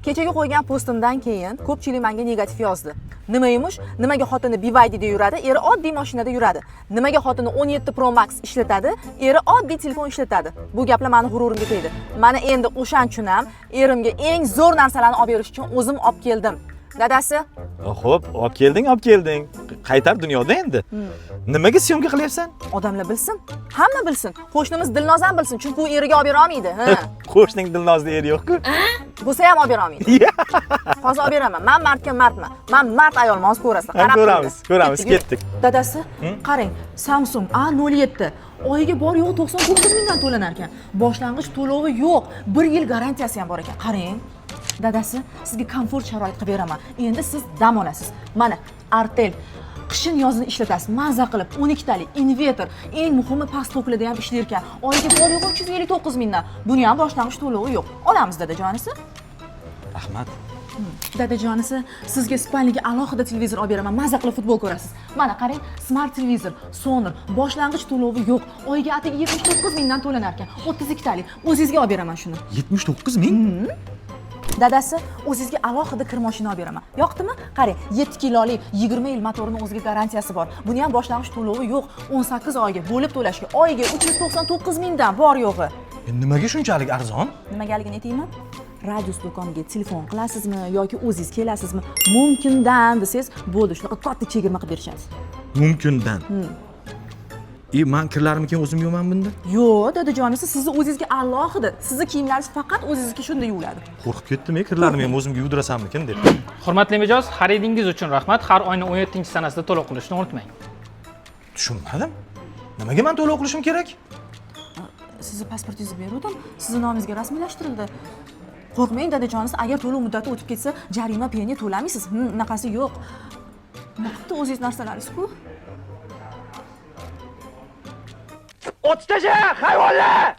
Kechagi qo'ygan postimdan keyin ko'pchilik menga negativ yozdi. Nima emish? Nimaga xotini BYD'da yuradi, eri oddiy mashinada yuradi? Nimaga xotini 17 Pro Max ishlatadi, eri oddiy telefon ishlatadi? Bu gaplar meni g'ururimga tegdi. Mana endi o'shanchun ham erimga eng zo'r narsalarni olib berish uchun o'zim olib keldim. Dadasi? Xo'p, olib kelding. Qaytar dunyoda endi. Nimaga syomka qilyapsan? Odamlar bilsin, hamma bilsin. Qo'shnimiz Dilnoz ham bilsin, chunki u eriga olib bera olmaydi. Qo'shning Dilnozda eri yo'q-ku. Bo'lsa ham olib bera olmaydi. Hozir olib beraman. Men mardga mardman. Men mard ayolman, o'z ko'rasizlar. Qarab Ko'ramiz, ketdik. Dadasi, qarang, Samsung A07 oyiga bor yo'q 99 mingdan to'lanar ekan. Boshlang'ich to'lovi yo'q, 1 yil garantiyasi ham bor ekan. Qarang. Dadasi, sizga komfort sharoit qilib beraman. Endi siz dam olasiz. Mana Artel qishin yozini ishlatasiz. Maza qilib 12 talik inverter, eng muhimi past toklarda ham ishlar ekan. Oyiga bor yo'q 359 mingdan. Buni ham boshlang'ich to'lovi yo'q. Olamiz dadajonisi. Rahmat. Dadajonisi, sizga spalniga alohida televizor olib beraman. Maza qilib futbol ko'rasiz. Mana qarang, smart televizor, Sonor, boshlang'ich to'lovi yo'q. Oyiga atigi 79 mingdan to'lanar ekan. 32 talik. O'zingizga olib beraman shuni. 79 ming? Dadasi, o'zingizga alohida kir mashina olib beraman. Yoqdimi? Qarang, 7 kilolik 20 yil motorining o'ziga garantiyasi bor. Buni ham boshlang'ich to'lovi yo'q. 18 oyga bo'lib to'lashga. Oyiga 399 mingdan bor yo'g'i. Nimaga shunchalik arzon? Nimagaligini aytaymi? Radius do'koniga telefon qilasizmi yoki o'zingiz kelasizmi? Mumkindan desangiz, bo'ldi, shunaqa katta chegirma qilib berishadi. Mumkindan. Men kirlarimni keyin o'zim yuvaman bunda? Yo'q, dadajonisi, sizni o'zingizga alohida. Sizni kiyimlaringiz faqat o'zingizga shunda yuviladi. Qo'rqib ketdim, kirlarimni ham o'zimga yuvdirasammikin deb. Hurmatli mijoz, xaridingiz uchun rahmat. Har oyning 17-sanasida to'lov qilishni unutmang. Tushunmadim. Nimaga men to'lov qilishim kerak? Sizni pasportingizni berdim, sizni nomingizga rasmiylashtirildi. Qo'rqmang dadajonisi, agar to'lov muddati o'tib ketsa, jarima penya to'lamaysiz. Unaqasi yo'q. Naqd o'zingiz narsalaringiz-ku. Otib tasha, hayvonlar!